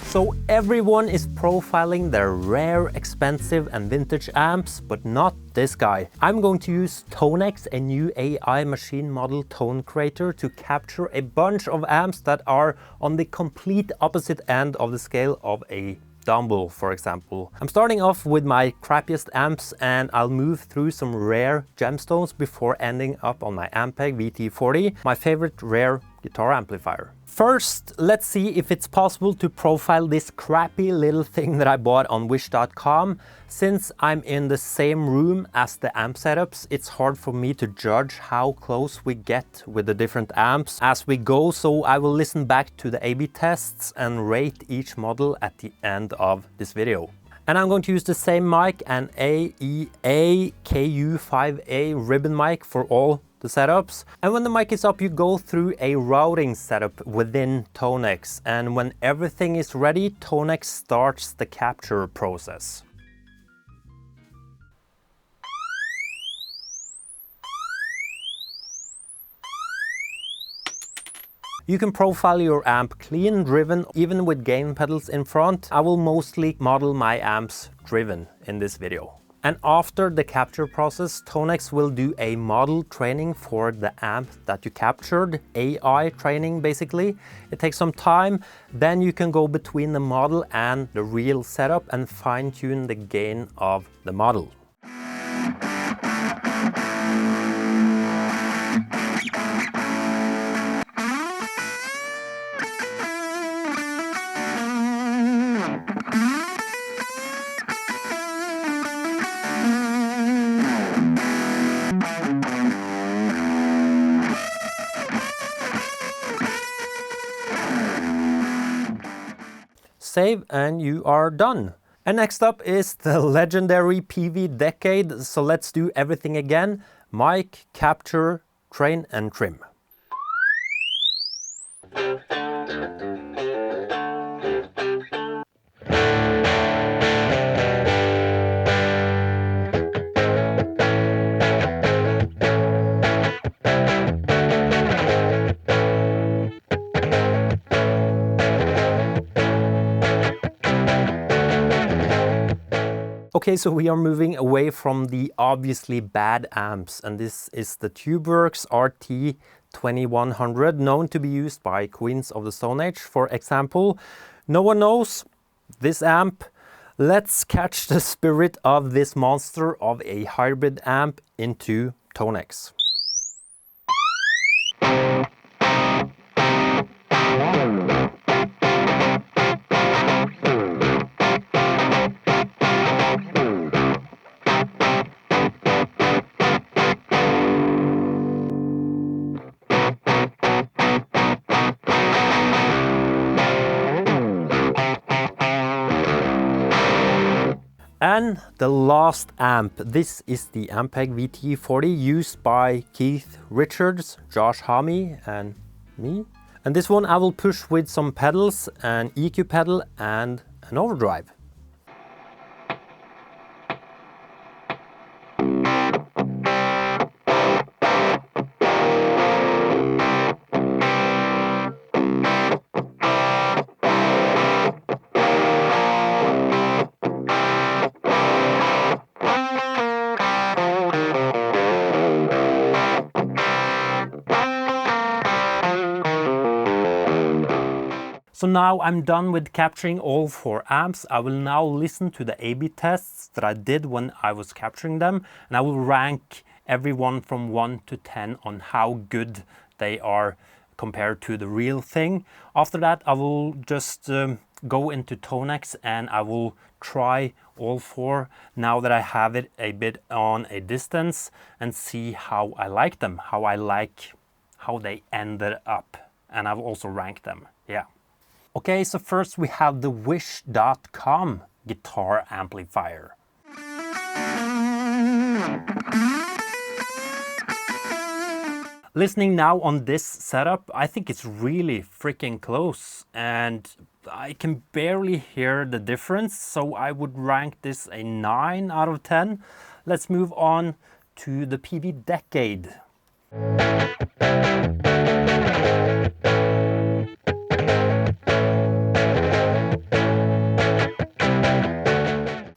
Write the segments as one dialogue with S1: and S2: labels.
S1: So everyone is profiling their rare, expensive and vintage amps, but not this guy. I'm going to use TONEX, a new AI machine model tone creator, to capture a bunch of amps that are on the complete opposite end of the scale of a Dumble, for example. I'm starting off with my crappiest amps, and I'll move through some rare gemstones before ending up on my Ampeg VT-40, my favorite rare guitar amplifier. First, let's see if it's possible to profile this crappy little thing that I bought on wish.com. Since I'm in the same room as the amp setups, it's hard for me to judge how close we get with the different amps as we go, so I will listen back to the A/B tests and rate each model at the end of this video. And I'm going to use the same mic, an AEA KU5A ribbon mic for all the setups. And when the mic is up, you go through a routing setup within TONEX. And when everything is ready, TONEX starts the capture process. You can profile your amp clean, driven, even with gain pedals in front. I will mostly model my amps driven in this video. And after the capture process, TONEX will do a model training for the amp that you captured, AI training basically. It takes some time, then you can go between the model and the real setup and fine-tune the gain of the model. Save and you are done. And next up is the legendary Peavey Decade, so let's do everything again. Mic, capture, train and trim. Okay, so we are moving away from the obviously bad amps, and this is the Tubeworks RT2100, known to be used by Queens of the Stone Age, for example. No one knows this amp. Let's catch the spirit of this monster of a hybrid amp into TONEX. And the last amp, this is the Ampeg VT-40 used by Keith Richards, Josh Homme and me. And this one I will push with some pedals, an EQ pedal and an overdrive. So now I'm done with capturing all 4 amps. I will now listen to the A/B tests that I did when I was capturing them, and I will rank every one from 1 to 10 on how good they are compared to the real thing. After that, I will just go into TONEX and I will try all 4 now that I have it a bit on a distance and see how I like them, how they ended up. And I've also ranked them, yeah. Okay, so first we have the wish.com guitar amplifier. Listening now on this setup, I think it's really freaking close and I can barely hear the difference, so I would rank this a 9 out of 10. Let's move on to the Peavey Decade.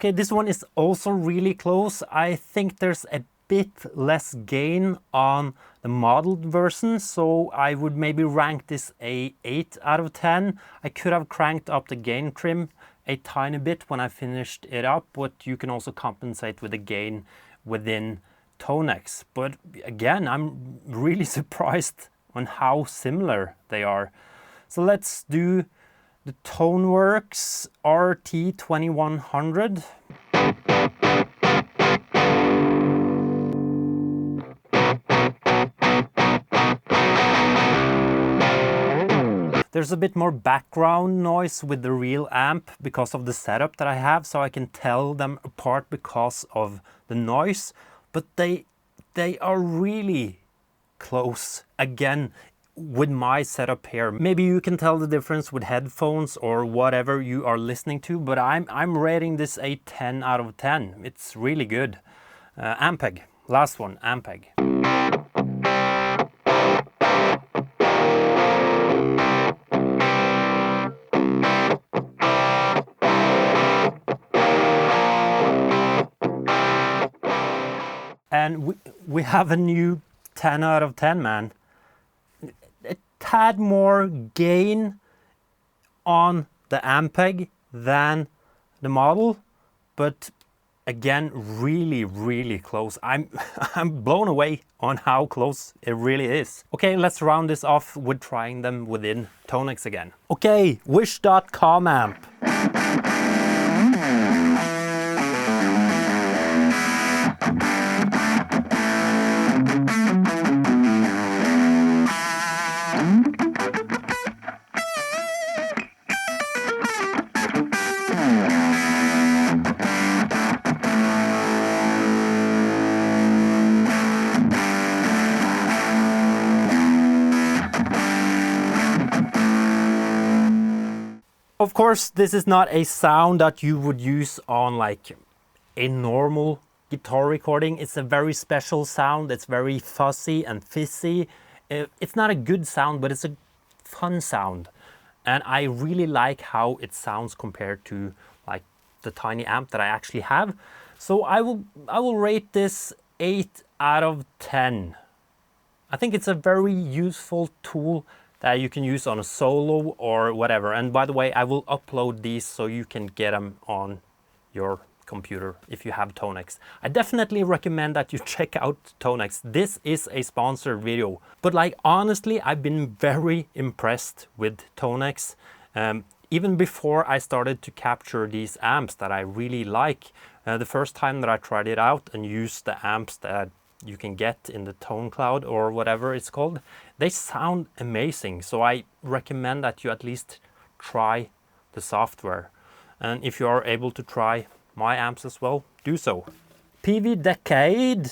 S1: Okay, this one is also really close. I think there's a bit less gain on the modeled version, so I would maybe rank this a 8 out of 10. I could have cranked up the gain trim a tiny bit when I finished it up, but you can also compensate with the gain within TONEX. But again, I'm really surprised on how similar they are. So let's do the TONEWORKS RT2100. There's a bit more background noise with the real amp because of the setup that I have, so I can tell them apart because of the noise, but they are really close again with my setup here. Maybe you can tell the difference with headphones or whatever you are listening to, but I'm rating this a 10 out of 10. It's really good. Ampeg, last one, Ampeg. And we have a new 10 out of 10, man. A tad more gain on the Ampeg than the model, but again, really, really close. I'm blown away on how close it really is. Okay, let's round this off with trying them within TONEX again. Okay, Wish.com amp. Of course, this is not a sound that you would use on like a normal guitar recording. It's a very special sound. It's very fuzzy and fizzy. It's not a good sound, but it's a fun sound. And I really like how it sounds compared to like the tiny amp that I actually have. So I will rate this 8 out of 10. I think it's a very useful tool that you can use on a solo or whatever. And by the way, I will upload these so you can get them on your computer if you have TONEX. I definitely recommend that you check out TONEX. This is a sponsored video, but like honestly, I've been very impressed with TONEX. Even before I started to capture these amps that I really like. The first time that I tried it out and used the amps that you can get in the Tone Cloud or whatever it's called, they sound amazing. So I recommend that you at least try the software. And if you are able to try my amps as well, do so. Peavey Decade.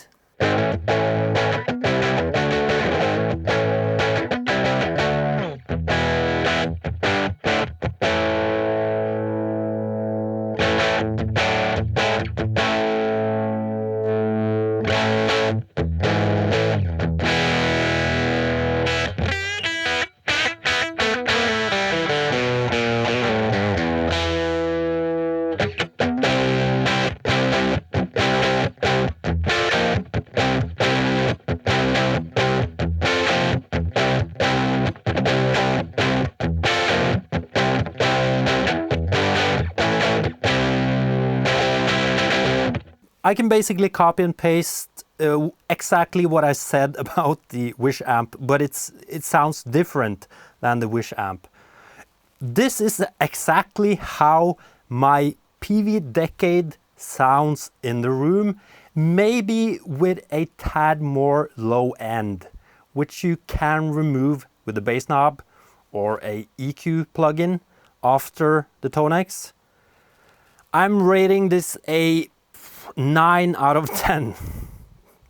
S1: I can basically copy and paste exactly what I said about the Wish amp, but it sounds different than the Wish amp. This is exactly how my Peavey Decade sounds in the room, maybe with a tad more low end, which you can remove with the bass knob or a EQ plugin after the TONEX. I'm rating this a 9 out of 10.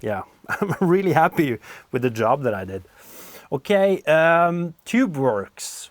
S1: Yeah, I'm really happy with the job that I did. Okay, Tubeworks.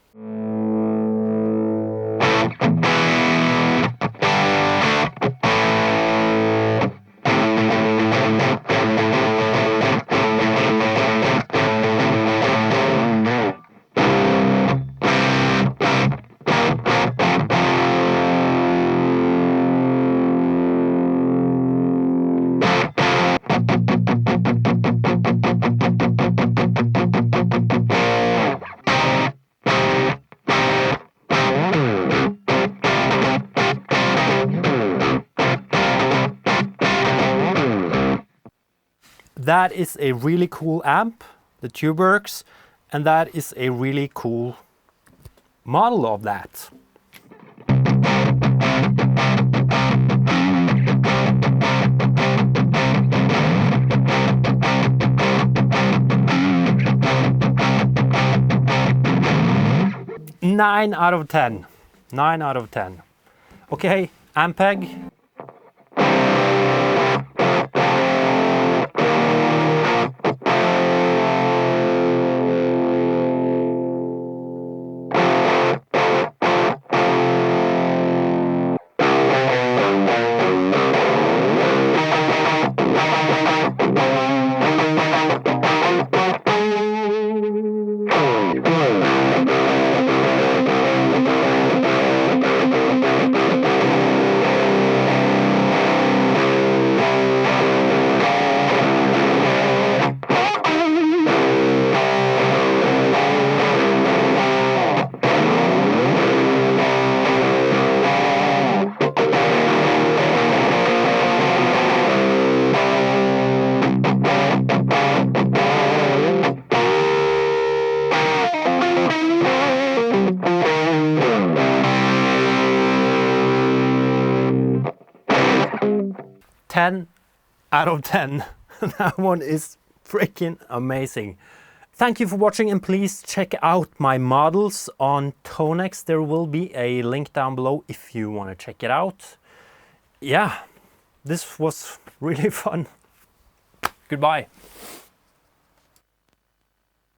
S1: That is a really cool amp, the Tubeworks, and that is a really cool model of that. Nine out of 10. 9 out of 10. Okay, Ampeg. Out of 10. That one is freaking amazing. Thank you for watching, and please check out my models on TONEX. There will be a link down below if you want to check it out. Yeah, this was really fun. Goodbye.